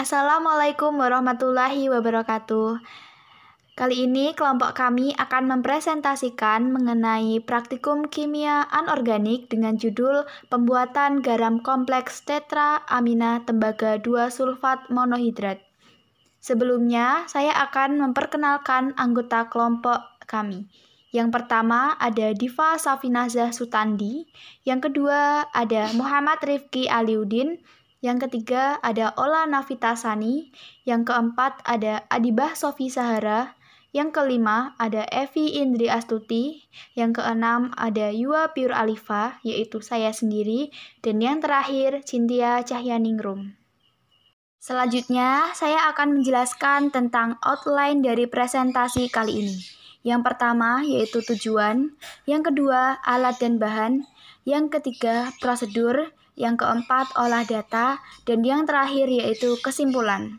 Assalamualaikum warahmatullahi wabarakatuh. Kali ini kelompok kami akan mempresentasikan mengenai praktikum kimia anorganik dengan judul pembuatan garam kompleks tetra amina tembaga 2 sulfat monohidrat. Sebelumnya, saya akan memperkenalkan anggota kelompok kami. Yang pertama ada Diva Safinazah Sutandi, yang kedua ada Muhammad Rifki Aliuddin, yang ketiga ada Ola Navitasani, yang keempat ada Adibah Sofi Sahara, yang kelima ada Evi Indri Astuti, yang keenam ada Yua Pure Alifa, yaitu saya sendiri, dan yang terakhir Cynthia Cahyaningrum. Selanjutnya, saya akan menjelaskan tentang outline dari presentasi kali ini. Yang pertama yaitu tujuan, yang kedua alat dan bahan, yang ketiga prosedur, yang keempat olah data, dan yang terakhir yaitu kesimpulan.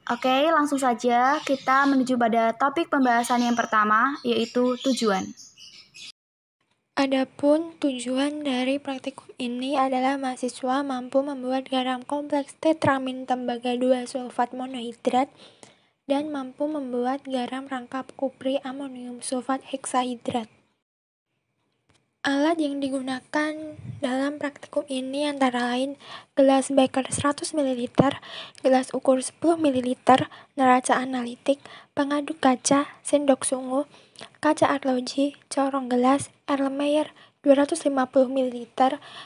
Oke, langsung saja kita menuju pada topik pembahasan yang pertama, yaitu tujuan. Adapun tujuan dari praktikum ini adalah mahasiswa mampu membuat garam kompleks tetramin tembaga 2 sulfat monohidrat dan mampu membuat garam rangkap kupri amonium sulfat heksahidrat. Alat yang digunakan dalam praktikum ini antara lain gelas beker 100 ml, gelas ukur 10 ml, neraca analitik, pengaduk kaca, sendok sungu, kaca arloji, corong gelas, Erlenmeyer 250 ml,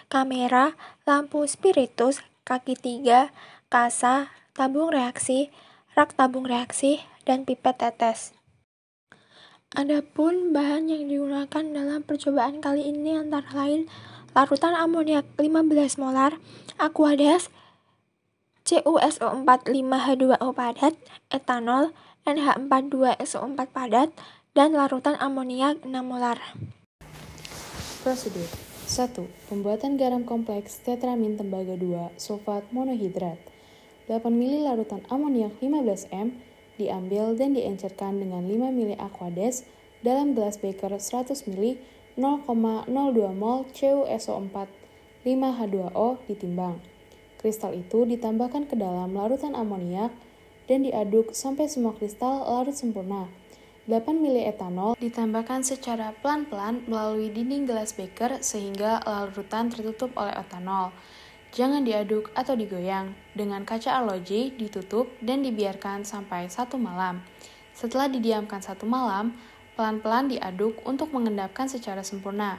kamera, lampu spiritus, kaki 3, kasa, tabung reaksi, rak tabung reaksi, dan pipet tetes. Adapun bahan yang digunakan dalam percobaan kali ini antara lain larutan amoniak 15 molar, Aquades, CuSO4 5H2O padat, etanol, NH42SO4 padat, dan larutan amoniak 6 molar. Prosedur 1. Pembuatan garam kompleks tetramin tembaga 2 sulfat monohidrat. 8 ml larutan amoniak 15 m diambil dan diencerkan dengan 5 ml Aquades dalam gelas beker 100 ml 0,02 mol CuSO4 5H2O ditimbang. Kristal itu ditambahkan ke dalam larutan amoniak dan diaduk sampai semua kristal larut sempurna. 8 ml etanol ditambahkan secara pelan-pelan melalui dinding gelas beker sehingga larutan tertutup oleh etanol. Jangan diaduk atau digoyang. Dengan kaca arloji ditutup dan dibiarkan sampai 1 malam. Setelah didiamkan 1 malam, pelan-pelan diaduk untuk mengendapkan secara sempurna.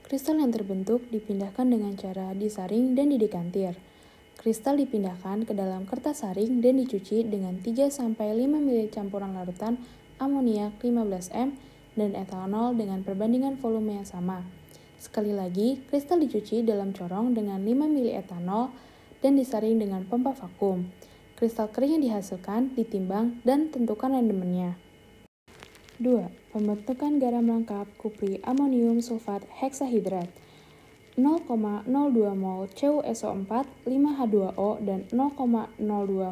Kristal yang terbentuk dipindahkan dengan cara disaring dan didekantir. Kristal dipindahkan ke dalam kertas saring dan dicuci dengan 3-5 ml campuran larutan amoniak 15 m dan etanol dengan perbandingan volume yang sama. Sekali lagi, kristal dicuci dalam corong dengan 5 ml etanol dan disaring dengan pompa vakum. Kristal kering yang dihasilkan ditimbang dan tentukan rendemennya. 2. Pembentukan garam rangkap kupri amonium sulfat heksahidrat. 0,02 mol CuSO4 5H2O dan 0,02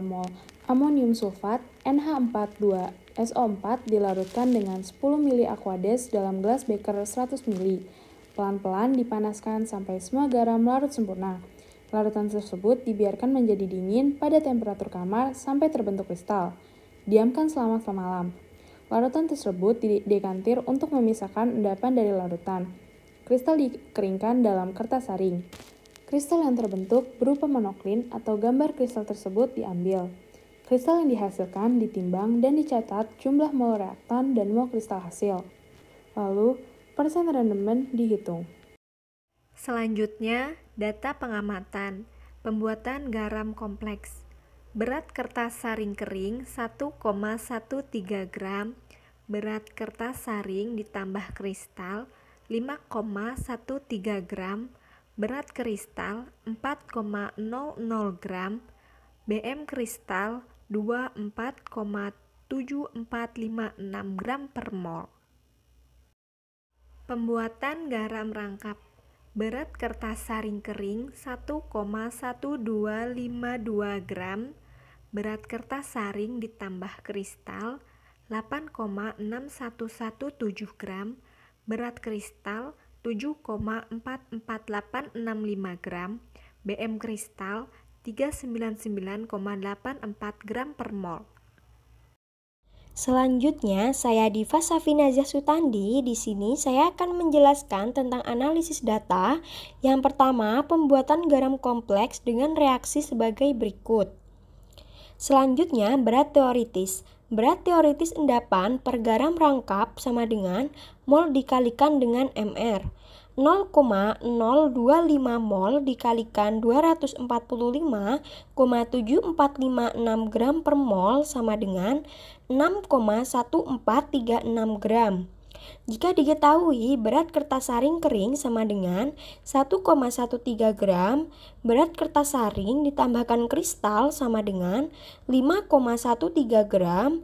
mol amonium sulfat NH42SO4 dilarutkan dengan 10 ml Aquades dalam gelas beker 100 ml. Pelan-pelan dipanaskan sampai semua garam larut sempurna. Larutan tersebut dibiarkan menjadi dingin pada temperatur kamar sampai terbentuk kristal. Diamkan selama semalam. Larutan tersebut didekantir untuk memisahkan endapan dari larutan. Kristal dikeringkan dalam kertas saring. Kristal yang terbentuk berupa monoklin atau gambar kristal tersebut diambil. Kristal yang dihasilkan ditimbang dan dicatat jumlah mol reaktan dan mol kristal hasil. Lalu, persen rendemen dihitung. Selanjutnya, data pengamatan. Pembuatan garam kompleks. Berat kertas saring kering 1,13 gram. Berat kertas saring ditambah kristal 5,13 gram. Berat kristal 4,00 gram. BM kristal 24,7456 gram per mol. Pembuatan garam rangkap. Berat kertas saring kering 1,1252 gram. Berat kertas saring ditambah kristal 8,6117 gram. Berat kristal 7,44865 gram. BM kristal 399,84 gram per mol. Selanjutnya, saya Diva Safinazah Sutandi. Di sini saya akan menjelaskan tentang analisis data. Yang pertama, pembuatan garam kompleks dengan reaksi sebagai berikut. Selanjutnya, berat teoritis. Berat teoritis endapan per garam rangkap sama dengan mol dikalikan dengan Mr. 0,025 mol dikalikan 245,7456 gram per mol sama dengan 6,1436 gram. Jika diketahui berat kertas saring kering sama dengan 1,13 gram, berat kertas saring ditambahkan kristal sama dengan 5,13 gram,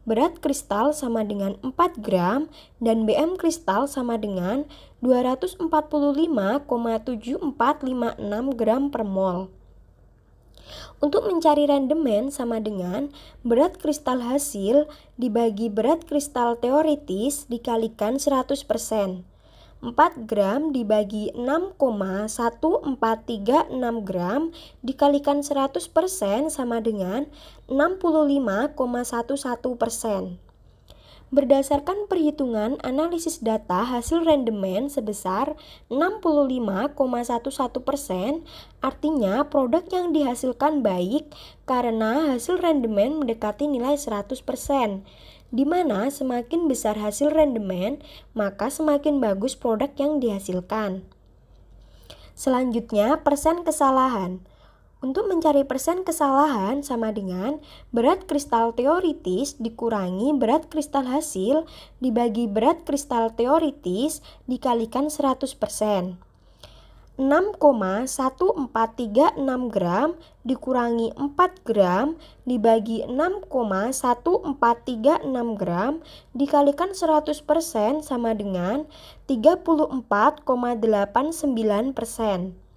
berat kristal sama dengan 4 gram, dan BM kristal sama dengan 245,7456 gram per mol. Untuk mencari rendemen sama dengan berat kristal hasil dibagi berat kristal teoritis dikalikan 100%. 4 gram dibagi 6,1436 gram dikalikan 100% sama dengan 65,11%. Berdasarkan perhitungan analisis data hasil rendemen sebesar 65,11%, artinya produk yang dihasilkan baik karena hasil rendemen mendekati nilai 100%, di mana semakin besar hasil rendemen, maka semakin bagus produk yang dihasilkan. Selanjutnya, persen kesalahan. Untuk mencari persen kesalahan sama dengan berat kristal teoritis dikurangi berat kristal hasil dibagi berat kristal teoritis dikalikan 100%. 6,1436 gram dikurangi 4 gram dibagi 6,1436 gram dikalikan 100% sama dengan 34,89%.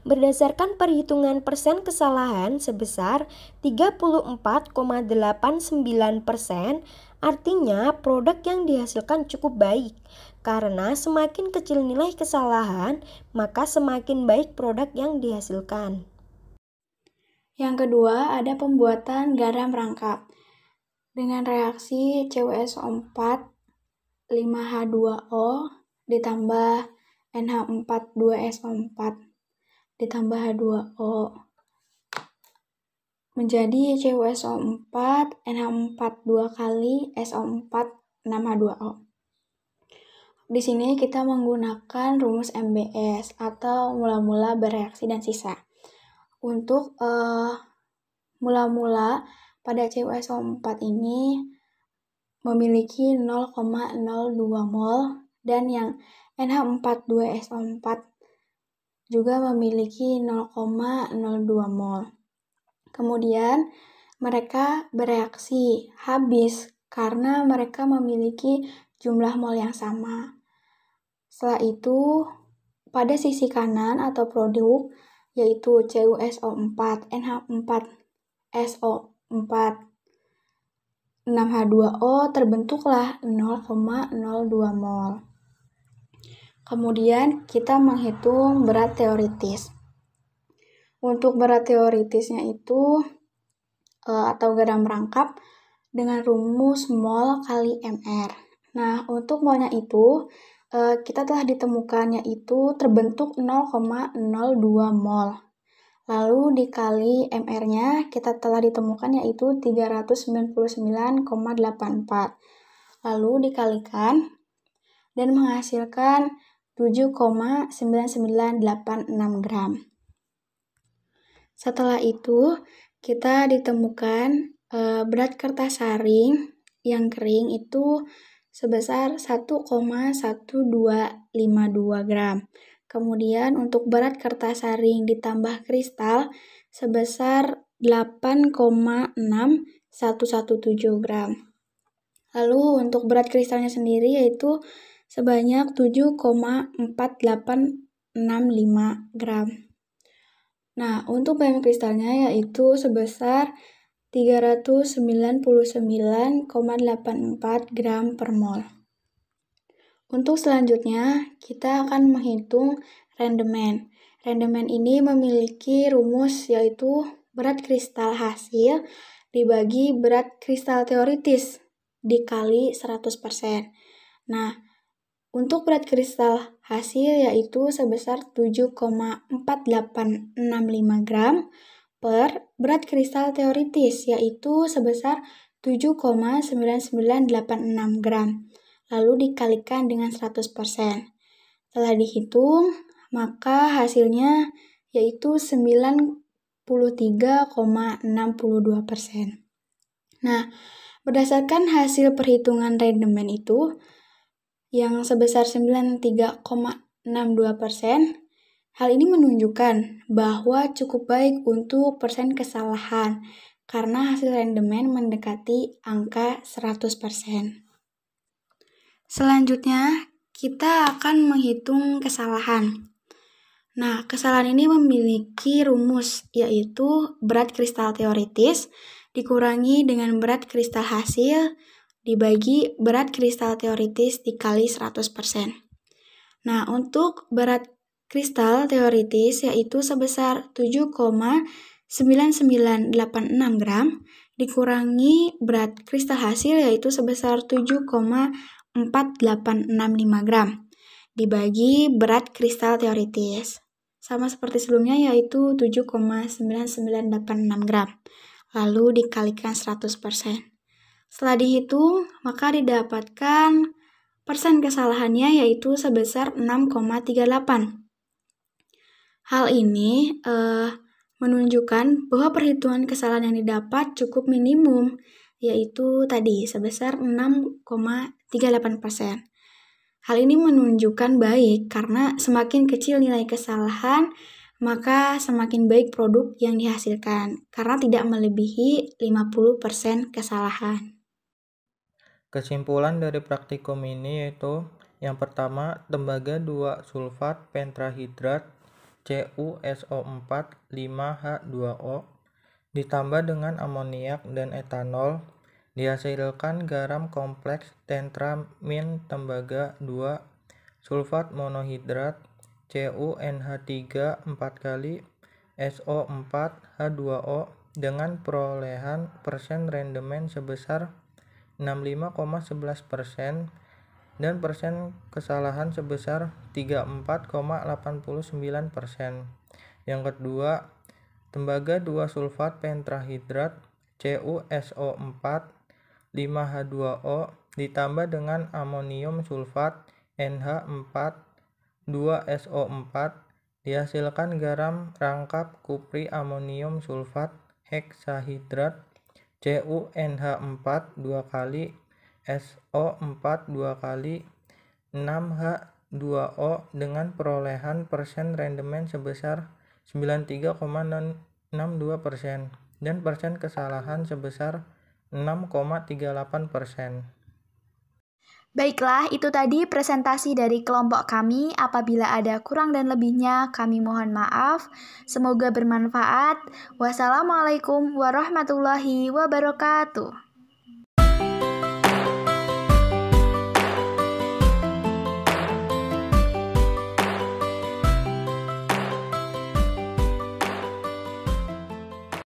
Berdasarkan perhitungan persen kesalahan sebesar 34,89%, artinya produk yang dihasilkan cukup baik. Karena semakin kecil nilai kesalahan, maka semakin baik produk yang dihasilkan. Yang kedua, ada pembuatan garam rangkap. Dengan reaksi CuSO4 5H2O ditambah NH4 2SO4 ditambah H2O menjadi CuSO4 NH4 2 kali SO4 6H2O. Di sini kita menggunakan rumus MBS atau mula-mula bereaksi dan sisa. Untuk mula-mula pada CuSO4 ini memiliki 0,02 mol dan yang NH4 2SO4 juga memiliki 0,02 mol. Kemudian mereka bereaksi habis karena mereka memiliki jumlah mol yang sama. Setelah itu, pada sisi kanan atau produk yaitu CuSO4 NH4 SO4 6H2O terbentuklah 0,02 mol. Kemudian kita menghitung berat teoritis. Untuk berat teoritisnya itu atau garam rangkap dengan rumus mol kali Mr. Nah, untuk molnya itu kita telah ditemukan yaitu terbentuk 0,02 mol. Lalu dikali Mr-nya kita telah ditemukan yaitu 399,84. Lalu dikalikan dan menghasilkan 7,9986 gram. Setelah itu, kita ditemukan berat kertas saring yang kering itu sebesar 1,1252 gram. Kemudian untuk berat kertas saring ditambah kristal sebesar 8,6117 gram. Lalu untuk berat kristalnya sendiri yaitu sebanyak 7,4865 gram. Nah, untuk BM kristalnya yaitu sebesar 399,84 gram per mol. Untuk selanjutnya, kita akan menghitung rendemen. Rendemen ini memiliki rumus yaitu berat kristal hasil dibagi berat kristal teoritis dikali 100%. Nah, untuk berat kristal hasil yaitu sebesar 7,4865 gram per berat kristal teoritis yaitu sebesar 7,9986 gram. Lalu dikalikan dengan 100%. Setelah dihitung, maka hasilnya yaitu 93,62%. Nah, berdasarkan hasil perhitungan rendemen itu yang sebesar 93,62%, hal ini menunjukkan bahwa cukup baik untuk persen kesalahan karena hasil rendemen mendekati angka 100%. Selanjutnya, kita akan menghitung kesalahan. Nah, kesalahan ini memiliki rumus yaitu berat kristal teoritis dikurangi dengan berat kristal hasil dibagi berat kristal teoritis dikali 100%. Nah, untuk berat kristal teoritis yaitu sebesar 7,9986 gram dikurangi berat kristal hasil yaitu sebesar 7,4865 gram dibagi berat kristal teoritis. Sama seperti sebelumnya yaitu 7,9986 gram. Lalu dikalikan 100%. Setelah dihitung, maka didapatkan persen kesalahannya yaitu sebesar 6,38. Hal ini menunjukkan bahwa perhitungan kesalahan yang didapat cukup minimum, yaitu tadi sebesar 6,38%. Hal ini menunjukkan baik karena semakin kecil nilai kesalahan, maka semakin baik produk yang dihasilkan karena tidak melebihi 50% kesalahan. Kesimpulan dari praktikum ini yaitu yang pertama, tembaga 2 sulfat pentrahidrat CuSO4 5H2O ditambah dengan amoniak dan etanol dihasilkan garam kompleks tetramin tembaga 2 sulfat monohidrat CuNH3 4 kali SO4 H2O dengan perolehan persen rendemen sebesar 65,11% dan persen kesalahan sebesar 34,89%. Yang kedua, tembaga 2 sulfat pentrahidrat CuSO4 5H2O ditambah dengan amonium sulfat NH4 2SO4 dihasilkan garam rangkap kupri amonium sulfat heksahidrat CuNH4 2 kali SO4 2 kali 6H2O dengan perolehan persen rendemen sebesar 93,62% dan persen kesalahan sebesar 6,38%. Baiklah, itu tadi presentasi dari kelompok kami. Apabila ada kurang dan lebihnya, kami mohon maaf. Semoga bermanfaat. Wassalamualaikum warahmatullahi wabarakatuh.